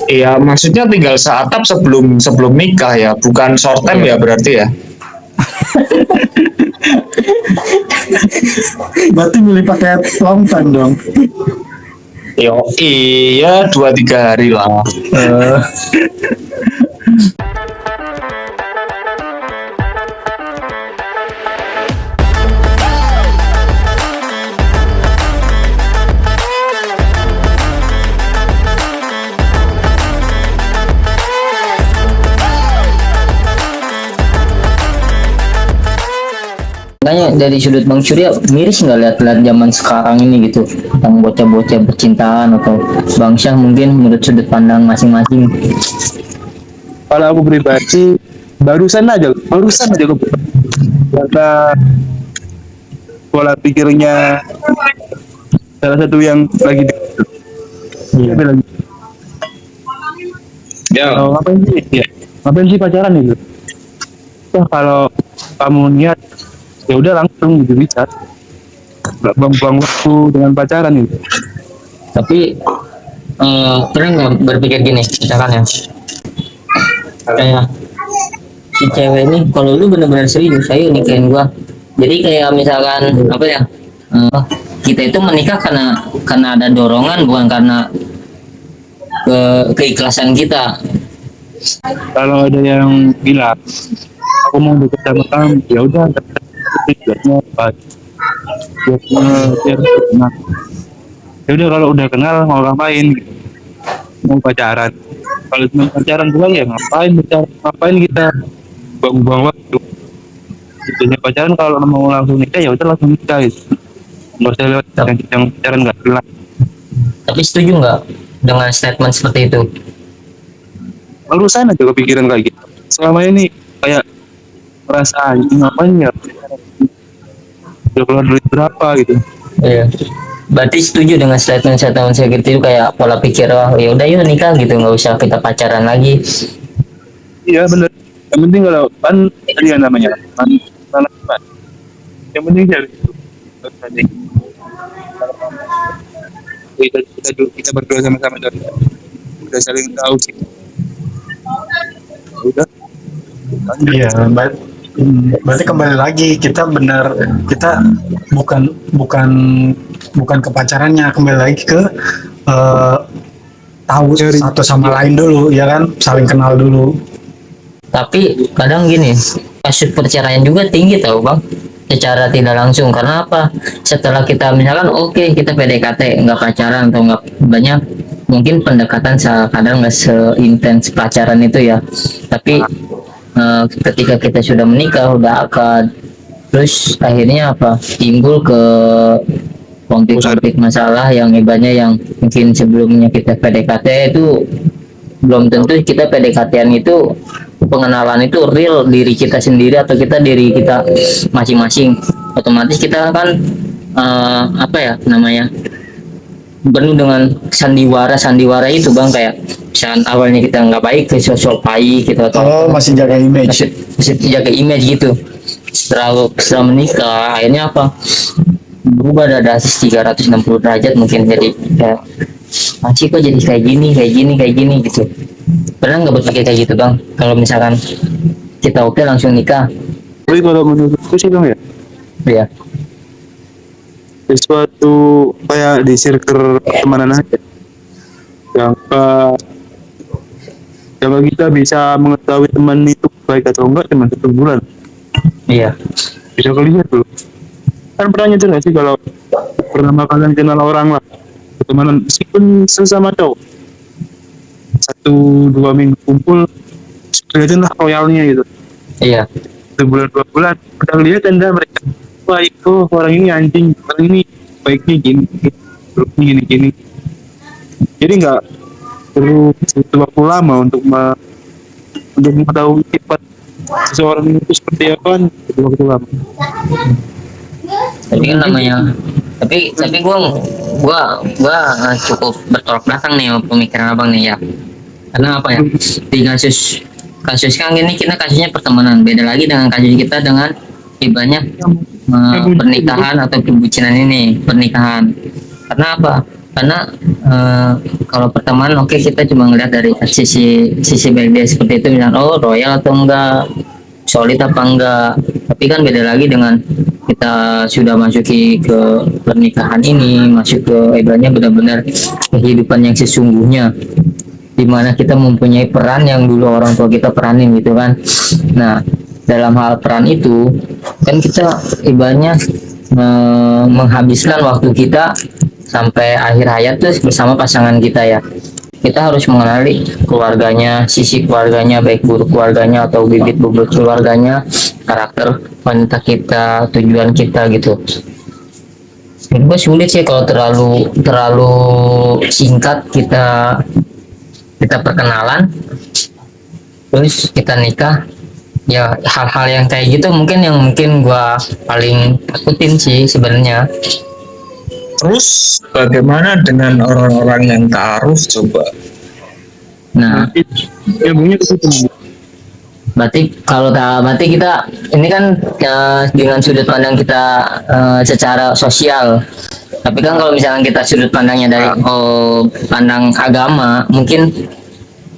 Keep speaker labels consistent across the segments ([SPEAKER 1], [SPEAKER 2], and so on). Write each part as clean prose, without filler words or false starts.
[SPEAKER 1] Iya, maksudnya tinggal seatap sebelum sebelum nikah ya, bukan short time
[SPEAKER 2] Iya.
[SPEAKER 1] ya berarti ya.
[SPEAKER 3] Berarti milih pakai long time dong.
[SPEAKER 1] Yo, iya 2-3 hari lah.
[SPEAKER 2] Eh, Makanya dari sudut Bang Surya miris nggak lihat-lihat zaman sekarang ini gitu tentang bocah-bocah percintaan atau Bang Syah mungkin menurut sudut pandang masing-masing.
[SPEAKER 4] Kalau aku pribadi barusan aja aku karena pola pikirnya salah satu yang lagi
[SPEAKER 2] Iya.
[SPEAKER 4] tapi lagi
[SPEAKER 1] Ya,
[SPEAKER 4] ngapain sih ya ngapain sih pacaran itu. Toh kalau kamu niat ya udah langsung gitu bisa, nggak buang-buang waktu dengan pacaran itu.
[SPEAKER 2] Tapi pernah nggak berpikir gini misalkan ya kayak si cewek ini kalau lu bener-bener serius ayo nikahin gua, jadi kayak misalkan apa ya, eh, kita itu menikah karena ada dorongan bukan karena keikhlasan kita.
[SPEAKER 4] Kalau ada yang bilang aku mau deket sama kamu ya udah tujuannya apa, biar kenal. Ya udah kalau udah kenal mau ngapain, mau pacaran. Kalau cuma pacaran doang ya ngapain kita buang-buang waktu. Tujuannya pacaran kalau mau langsung nikah ya udah langsung nikah gitu. Nggak usah lewat yang pacaran nggak jelas.
[SPEAKER 2] Tapi setuju nggak dengan statement seperti itu?
[SPEAKER 4] Barusan aja kepikiran kayak gitu. Selama ini kayak merasa anjing ngapain ya, udah keluar duit berapa gitu.
[SPEAKER 2] Iya. Berarti setuju dengan statement-statement seperti itu kayak pola pikir wah ya udah yuk nikah gitu nggak usah kita pacaran lagi.
[SPEAKER 4] Iya bener. Yang penting kalau kan tadi yang namanya kan salah kan. Yang penting dari itu. Kita berdua sama-sama dari udah saling tahu sih. Udah.
[SPEAKER 3] Iya, berarti kembali lagi kita benar, kita bukan bukan bukan ke pacarannya, kembali lagi ke eh, tahu satu sama lain dulu ya kan, saling kenal dulu.
[SPEAKER 2] Tapi kadang gini, kasus perceraian juga tinggi tau bang, secara tidak langsung. Karena apa? Setelah kita misalkan oke kita PDKT nggak pacaran atau nggak banyak, mungkin pendekatan kadang nggak seintens pacaran itu ya. Tapi ketika kita sudah menikah, udah akad, terus akhirnya apa? Timbul ke konflik-konflik masalah yang ibaratnya yang mungkin sebelumnya kita PDKT itu belum tentu kita PDKT-an itu pengenalan itu real diri kita sendiri atau kita diri kita masing-masing. Otomatis kita kan apa ya namanya penuh dengan sandiwara itu bang, kayak misalkan awalnya kita nggak baik ke sosok baik gitu atau
[SPEAKER 3] Masih jaga image.
[SPEAKER 2] masih jaga image gitu. Setelah menikah akhirnya apa berubah ada 360 derajat mungkin, jadi kayak masih kok jadi kayak gini gitu. Pernah nggak berpikir kayak gitu bang kalau misalkan kita oke langsung nikah?
[SPEAKER 4] Tapi kalau menurutku sih bang ya,
[SPEAKER 2] Ya
[SPEAKER 4] sesuatu kayak di circle pertemanan aja. Yang kalau kita bisa mengetahui teman itu baik atau enggak cuma 1 bulan,
[SPEAKER 2] iya
[SPEAKER 4] bisa kelihatan dulu. Kan pernah nyadar nggak sih kalau pertama kalian kenal orang lah, pertemanan meskipun sesama cowok, 1-2 minggu kumpul, kelihatan lah royalnya gitu.
[SPEAKER 2] iya
[SPEAKER 4] 1 bulan 2 bulan udah kelihatan dah mereka, wah itu orang ini anjing, orang ini baiknya gini, buruknya gini. Jadi nggak perlu butuh waktu lama untuk mengetahui sifat seseorang itu seperti apa, kan butuh waktu lama.
[SPEAKER 2] tapi kan namanya tapi gua cukup bertolak belakang nih sama pemikiran abang nih ya. Karena apa ya, di kasus kan ini kita kasusnya pertemanan, beda lagi dengan kasus kita dengan ibaratnya pernikahan atau perbucinan ini pernikahan. Karena apa, karena kalau pertemanan oke, kita cuma ngeliat dari sisi baik dia seperti itu, misalnya oh royal atau enggak, solid apa enggak. Tapi kan beda lagi dengan kita sudah masuki ke pernikahan ini, masuk ke ibaratnya benar-benar kehidupan yang sesungguhnya, di mana kita mempunyai peran yang dulu orang tua kita peranin gitu kan. Nah, dalam hal peran itu kan kita ibaratnya menghabiskan waktu kita sampai akhir hayat tuh bersama pasangan kita ya. Kita harus mengenali keluarganya, sisi keluarganya, baik buruk keluarganya atau bibit bobot keluarganya, karakter wanita kita, tujuan kita gitu. Menurut gue sulit sih kalau terlalu singkat kita perkenalan terus kita nikah. Ya hal-hal yang kayak gitu mungkin gua paling takutin sih sebenarnya.
[SPEAKER 1] Terus bagaimana dengan orang-orang yang ta'aruf coba?
[SPEAKER 2] Nah,
[SPEAKER 4] ilmunya ke situ.
[SPEAKER 2] berarti kita ini kan dengan sudut pandang kita secara sosial. Tapi kan kalau misalnya kita sudut pandangnya dari pandang agama, mungkin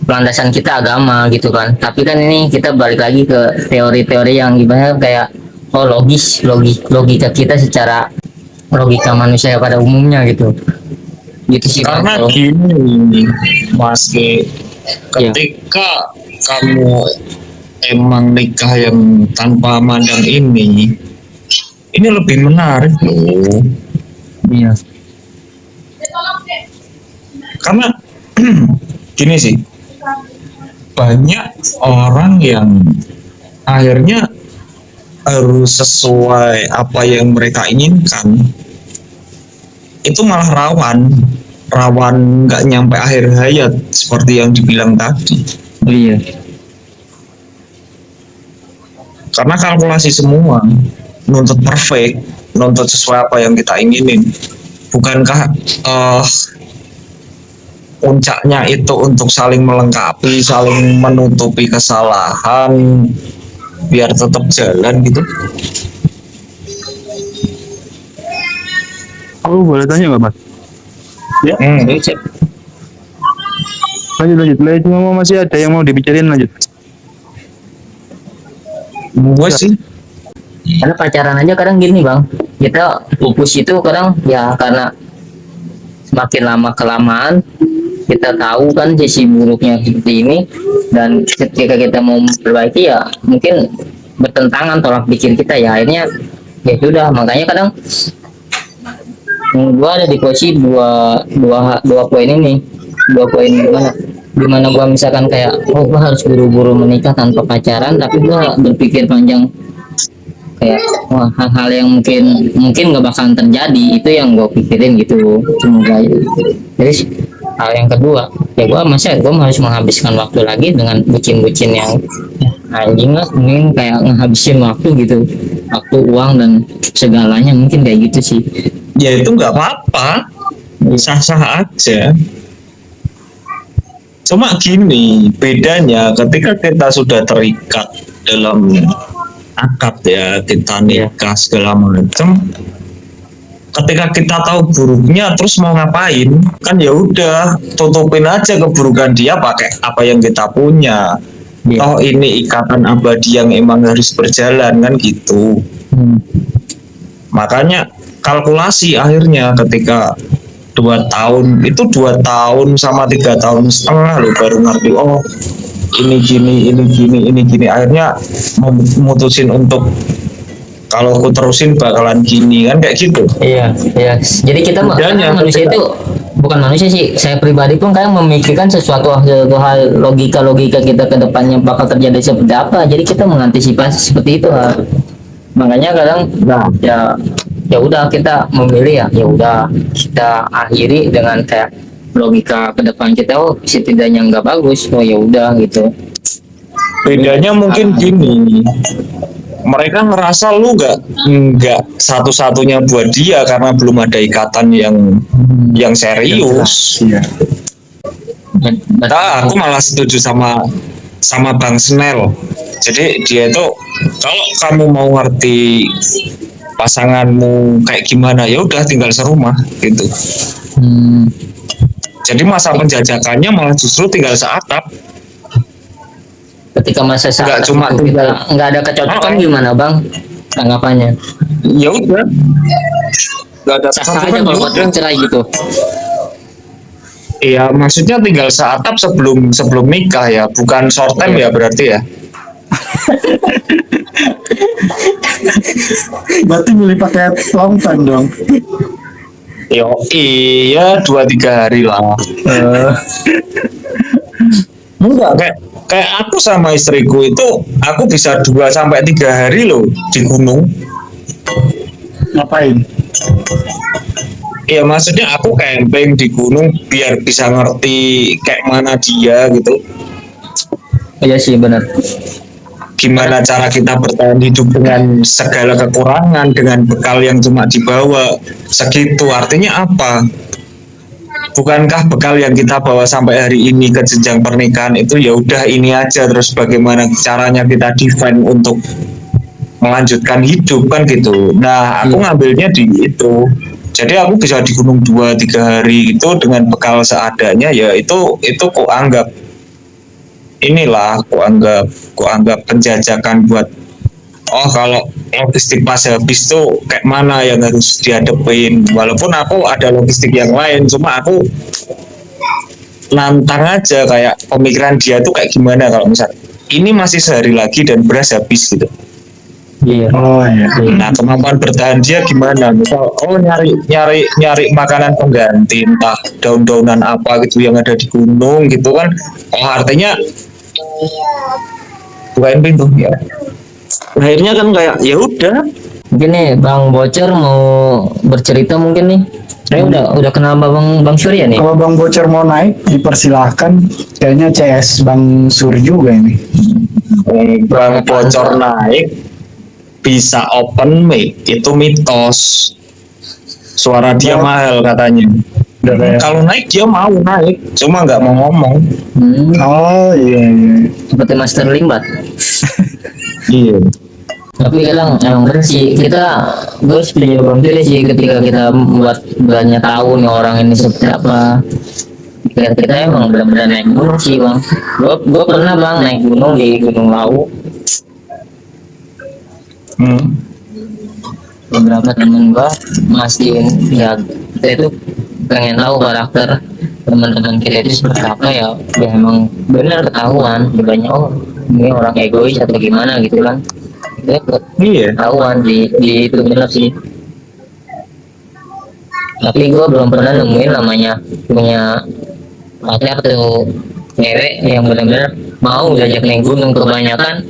[SPEAKER 2] landasan kita agama gitu kan. Tapi kan ini kita balik lagi ke teori-teori yang gimana kayak logika kita secara logika manusia pada umumnya gitu. Gitu sih Bang.
[SPEAKER 1] Karena gini Mas Ki, ketika kamu emang nikah yang tanpa mandang ini lebih menarik loh.
[SPEAKER 2] Iya.
[SPEAKER 1] Karena gini sih, banyak orang yang akhirnya harus sesuai apa yang mereka inginkan, itu malah rawan nggak nyampe akhir hayat seperti yang dibilang tadi.
[SPEAKER 2] Iya.
[SPEAKER 1] Karena kalkulasi semua, nuntut perfect, nuntut sesuai apa yang kita inginin. Bukankah puncaknya itu untuk saling melengkapi, saling menutupi kesalahan, biar tetap jalan gitu?
[SPEAKER 4] Aku boleh tanya nggak, Mas?
[SPEAKER 3] Ya.
[SPEAKER 4] Lanjut. Cuma masih ada yang mau dibicarain, lanjut.
[SPEAKER 1] Gue sih
[SPEAKER 2] Karena pacaran aja kadang gini Bang, kita pupus itu kadang ya karena semakin lama kelamaan kita tahu kan sisi buruknya seperti ini, dan ketika kita mau memperbaiki ya mungkin bertentangan tolak pikir kita ya, akhirnya ya sudah. Makanya kadang gua ada di posisi dua poin ini, dua poin dimana gua misalkan kayak gua harus buru-buru menikah tanpa pacaran, tapi gua berpikir panjang kayak hal-hal yang mungkin nggak bakalan terjadi, itu yang gue pikirin gitu. Semoga jadi hal yang kedua ya gue harus menghabiskan waktu lagi dengan bucin-bucin yang anjing lah, mungkin kayak ngehabisin waktu gitu, waktu, uang dan segalanya, mungkin kayak gitu sih.
[SPEAKER 1] ya itu nggak apa-apa, sah-sah aja. Cuma gini bedanya, ketika kita sudah terikat dalam akad ya, kita nikah segala macam, ketika kita tahu buruknya terus mau ngapain, kan ya udah tutupin aja keburukan dia pakai apa yang kita punya. Toh ini ikatan abadi yang emang harus berjalan kan gitu. Makanya kalkulasi akhirnya ketika 2 tahun itu 2 tahun sama 3 tahun setengah lo baru ngerti, oh ini gini, akhirnya memutusin untuk kalau aku terusin bakalan gini kan, kayak gitu.
[SPEAKER 2] Iya. Jadi kita manusia itu bukan manusia sih. Saya pribadi pun kayak memikirkan sesuatu hal logika kita ke depannya bakal terjadi seperti apa. Jadi kita mengantisipasi seperti itu. Makanya kadang ya udah kita memilih ya udah kita akhiri dengan kayak logika ke depan kita, setidaknya nggak bagus, ya udah gitu.
[SPEAKER 1] Bedanya mungkin gini, mereka ngerasa lu nggak satu-satunya buat dia karena belum ada ikatan yang serius. Nah, aku malah setuju sama Bang Snell. Jadi dia itu kalau kamu mau ngerti pasanganmu kayak gimana, ya udah tinggal serumah gitu. Jadi masa penjajakannya malah justru tinggal seatap.
[SPEAKER 2] Ketika masa saat
[SPEAKER 1] Nggak cuma
[SPEAKER 2] itu kita
[SPEAKER 1] tinggal.
[SPEAKER 2] nggak ada kecocokan, gimana bang tanggapannya?
[SPEAKER 1] Ya udah, nggak ada
[SPEAKER 2] Sah-sah
[SPEAKER 1] apa-apa
[SPEAKER 2] aja
[SPEAKER 1] kan,
[SPEAKER 2] kalau
[SPEAKER 1] ya
[SPEAKER 2] buat
[SPEAKER 1] udah.
[SPEAKER 2] orang cerai gitu.
[SPEAKER 1] Iya, maksudnya tinggal seatap sebelum sebelum nikah ya, bukan short time ya berarti ya.
[SPEAKER 3] Berarti milih pakai long time dong.
[SPEAKER 1] Yo, iya 2-3 hari lah. Enggak, kayak aku sama istriku itu aku bisa 2-3 hari loh di gunung.
[SPEAKER 3] Ngapain?
[SPEAKER 1] Iya, maksudnya aku camping di gunung biar bisa ngerti kayak mana dia gitu.
[SPEAKER 2] Iya sih benar.
[SPEAKER 1] Gimana cara kita bertahan hidup dengan segala kekurangan, dengan bekal yang cuma dibawa segitu. Artinya apa? Bukankah bekal yang kita bawa sampai hari ini ke jenjang pernikahan itu ya udah ini aja, terus bagaimana caranya kita defend untuk melanjutkan hidup kan gitu. Nah, aku ngambilnya di itu. Jadi aku bisa di gunung 2-3 hari itu dengan bekal seadanya, ya itu ku anggap inilah, ku anggap penjajakan buat, oh kalau logistik pas habis tuh kayak mana yang harus dihadapin. Walaupun aku ada logistik yang lain, cuma aku nantang aja kayak pemikiran dia tuh kayak gimana kalau misal ini masih sehari lagi dan beras habis gitu.
[SPEAKER 2] Iya.
[SPEAKER 3] Oh iya.
[SPEAKER 1] Nah, kemampuan bertahan dia gimana? Misal, oh nyari makanan pengganti, entah daun-daunan apa gitu yang ada di gunung gitu kan. Oh, artinya bukain pintu ya. Akhirnya kan kayak ya udah.
[SPEAKER 2] Mungkin nih Bang Bocor mau bercerita mungkin nih. Saya udah kenal Bang Surya nih.
[SPEAKER 3] Kalau Bang Bocor mau naik, dipersilahkan. Kayaknya CS Bang Sur juga ini.
[SPEAKER 1] Bang Bocor naik bisa open mic itu mitos. Suara dia mahal katanya.
[SPEAKER 3] Udah kayak.
[SPEAKER 1] Kalau naik dia mau naik, cuma nggak mau ngomong.
[SPEAKER 3] Oh iya iya.
[SPEAKER 2] Seperti Master Limbat.
[SPEAKER 1] Iya.
[SPEAKER 2] Tapi kadang emang bener sih, gue setuju Bang Surya sih, ketika kita membuat banyak tahu nih orang ini seperti apa. Kita emang benar-benar naik gunung sih bang. Gue pernah bang naik gunung di Gunung Lawu. Beberapa temen gua masih ya kita itu pengen tahu karakter teman-teman kita itu seperti apa ya emang benar ketahuan banyak, oh ini orang egois atau gimana gitu kan.
[SPEAKER 1] Iya.
[SPEAKER 2] Ketahuan di itu benar sih, tapi gua belum pernah nemuin namanya punya pacar atau cewek yang benar-benar mau diajak naik gunung. Kebanyakan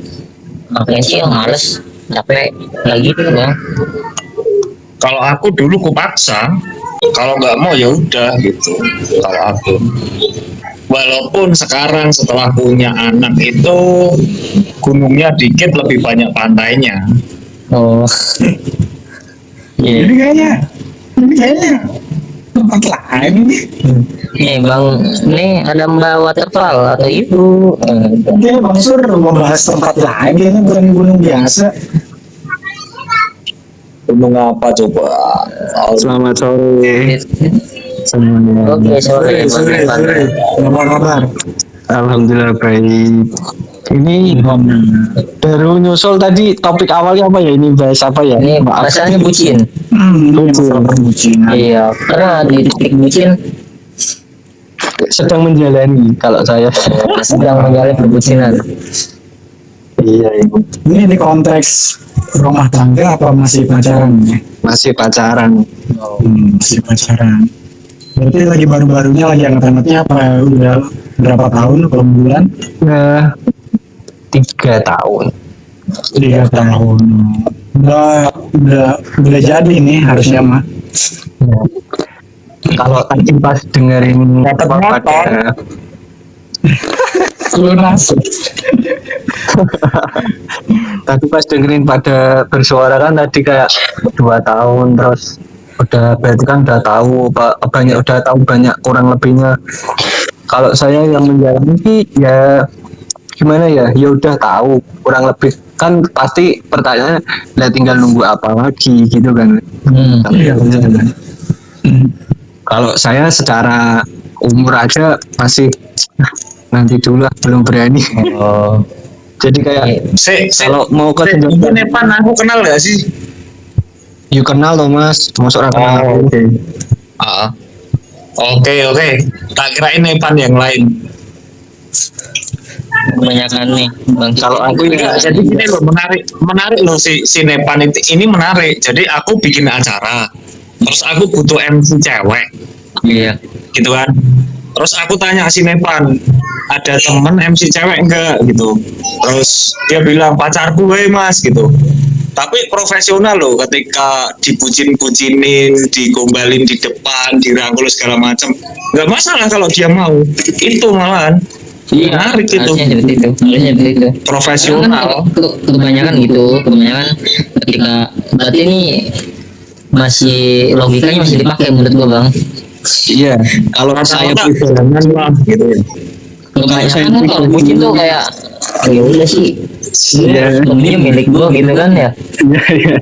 [SPEAKER 2] makanya sih yang males, capek lagi tuh bang.
[SPEAKER 1] Kalau aku dulu kupaksa, kalau nggak mau ya udah gitu. Kalau aku, walaupun sekarang setelah punya anak itu gunungnya dikit lebih banyak pantainya.
[SPEAKER 2] Oh iya.
[SPEAKER 3] Ini kayaknya tempat lain ini.
[SPEAKER 2] Nih bang, nih ada Mbak Waterfall atau ibu.
[SPEAKER 3] Dia Bang Sur mau bahas tempat lain, kayaknya bukan gunung biasa.
[SPEAKER 1] Gunung apa coba?
[SPEAKER 4] Selamat sore semuanya.
[SPEAKER 2] Oke sore
[SPEAKER 3] Sore. Apa kabar?
[SPEAKER 4] Alhamdulillah baik. Ini baru nyusul tadi topik awalnya apa ya? Ini bahas apa ya?
[SPEAKER 2] Ini
[SPEAKER 4] Maaf.
[SPEAKER 2] masalahnya bucin.
[SPEAKER 3] Ini masalah perbucinan.
[SPEAKER 2] Iya, karena di titik bucin
[SPEAKER 4] Sedang menjalani kalau saya.
[SPEAKER 2] sedang menjalin perbucinan.
[SPEAKER 4] Iya, ibu.
[SPEAKER 3] Ini di konteks rumah tangga apa masih pacaran nih?
[SPEAKER 4] Masih pacaran.
[SPEAKER 3] Masih pacaran. Berarti lagi baru-barunya lagi hangat-hangatnya apa udah berapa tahun, berapa bulan?
[SPEAKER 4] Nah, 3 tahun.
[SPEAKER 3] 3 tahun. Udah jadi nih harusnya mah.
[SPEAKER 4] Kalau tadi pas dengerin
[SPEAKER 1] Dapat motor.
[SPEAKER 3] Lunas.
[SPEAKER 4] Tadi pas dengerin pada bersuara kan tadi kayak 2 tahun terus udah berarti kan udah tahu banyak kurang lebihnya. Kalau saya yang menjalani sih ya gimana ya udah tahu kurang lebih kan pasti pertanyaannya lah tinggal nunggu apa lagi gitu kan.
[SPEAKER 3] Iya benar.
[SPEAKER 5] Kalau saya secara umur aja masih nanti dulu lah, belum berani.
[SPEAKER 2] Oh,
[SPEAKER 5] Jadi kayak kalau mau ke
[SPEAKER 1] ini Nepan aku kenal gak sih?
[SPEAKER 5] you kenal loh mas, masuk orang kenal aku.
[SPEAKER 1] Oke. Ah. Oke. Tak kirain Nepan yang lain.
[SPEAKER 2] kebanyakan nih bang.
[SPEAKER 5] Kalau aku
[SPEAKER 1] Enggak,
[SPEAKER 5] ya
[SPEAKER 1] jadi gini loh, menarik loh si Nepan ini menarik. Jadi aku bikin acara, terus aku butuh MC cewek,
[SPEAKER 2] Iya.
[SPEAKER 1] gitu kan. Terus aku tanya si Nepan, ada temen MC cewek enggak gitu. Terus dia bilang pacarku mas gitu. Tapi profesional loh, ketika dibucin-bucinin, digombalin di depan, dirangkul segala macam, nggak masalah kalau dia mau. Itu malahan menarik itu,
[SPEAKER 2] Harusnya seperti itu. Harusnya seperti itu.
[SPEAKER 1] profesional.
[SPEAKER 2] Kebanyakan gitu, kebanyakan ketika berarti ini masih logikanya masih dipakai menurut gua bang.
[SPEAKER 5] iya. Kalau saya
[SPEAKER 1] Rata-rata jangan lah gitu.
[SPEAKER 2] Kebanyakan kan kalau bucin tuh kayak ya udah sih,
[SPEAKER 5] Iya.
[SPEAKER 2] ini milik gua gitu kan ya.
[SPEAKER 5] Iya.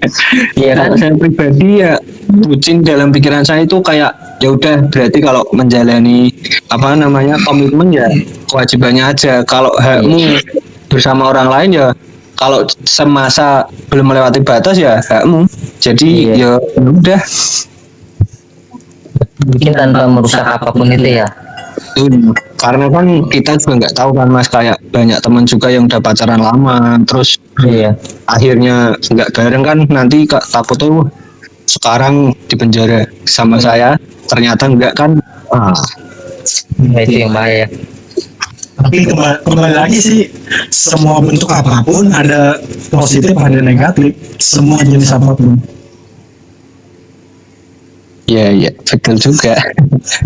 [SPEAKER 2] Iya kan?
[SPEAKER 5] Kalau saya pribadi ya bucin dalam pikiran saya itu kayak ya udah berarti kalau menjalani apa namanya komitmen ya kewajibannya aja. Kalau hakmu bersama orang lain ya kalau semasa belum melewati batas ya hakmu. Jadi ya udah.
[SPEAKER 2] Bikin tanpa merusak apapun itu ya.
[SPEAKER 5] Karena kan kita juga nggak tahu kan mas, kayak banyak teman juga yang udah pacaran lama terus
[SPEAKER 2] Iya.
[SPEAKER 5] akhirnya nggak bareng kan, nanti takut tuh sekarang di penjara sama saya ternyata enggak kan.
[SPEAKER 2] Nah, itu yang bahaya.
[SPEAKER 3] Tapi kembali lagi sih, semua bentuk apapun ada positif ada negatif, semua jenis apapun.
[SPEAKER 5] Iya betul juga.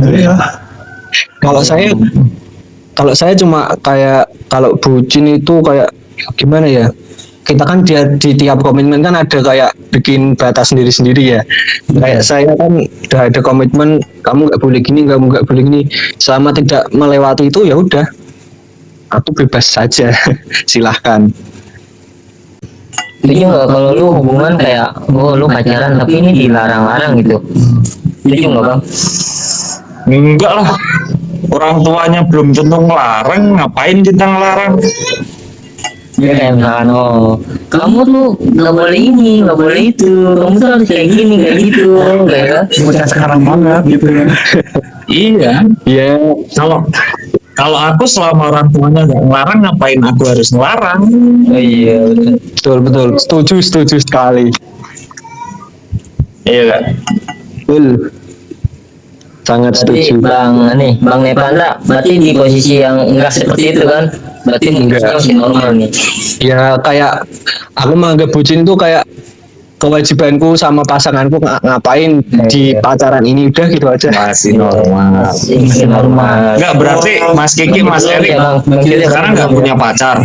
[SPEAKER 3] Iya.
[SPEAKER 5] Kalau saya cuma kayak kalau bucin itu kayak gimana ya, kita kan di tiap komitmen kan ada kayak bikin batas sendiri-sendiri ya. Kayak saya kan udah ada komitmen, kamu nggak boleh gini, kamu nggak boleh gini, selama tidak melewati itu ya udah aku bebas saja. Silahkan.
[SPEAKER 2] Setuju nggak kalau lu hubungan kayak lu pacaran tapi ini dilarang-larang gitu? Setuju nggak bang?
[SPEAKER 1] Enggak lah, orang tuanya belum tentu ngelarang, ngapain kita ngelarang?
[SPEAKER 2] Ya kayak misalkan kamu tuh nggak boleh ini, nggak boleh itu, kamu tuh harus kayak gini, kayak gitu, kayak
[SPEAKER 3] Bocah sekarang banget gitu ya.
[SPEAKER 1] Iya. Kalau aku selama orang tuanya nggak ngelarang, ngapain aku harus ngelarang?
[SPEAKER 2] oh iya
[SPEAKER 5] Betul, setuju sekali.
[SPEAKER 1] Iya kan?
[SPEAKER 5] Betul, sangat
[SPEAKER 2] berarti
[SPEAKER 5] setuju.
[SPEAKER 2] bang Nepanda berarti di posisi yang enggak seperti itu kan, berarti
[SPEAKER 5] Enggak.
[SPEAKER 2] masih normal nih.
[SPEAKER 5] Ya kayak aku menganggap bucin itu kayak kewajibanku sama pasanganku ngapain di pacaran ini, udah gitu aja.
[SPEAKER 1] Masih normal.
[SPEAKER 2] Masih normal.
[SPEAKER 1] Enggak berarti Mas Kiki, Mas Erik
[SPEAKER 2] Ya, Bang.
[SPEAKER 1] sekarang nggak punya pacar.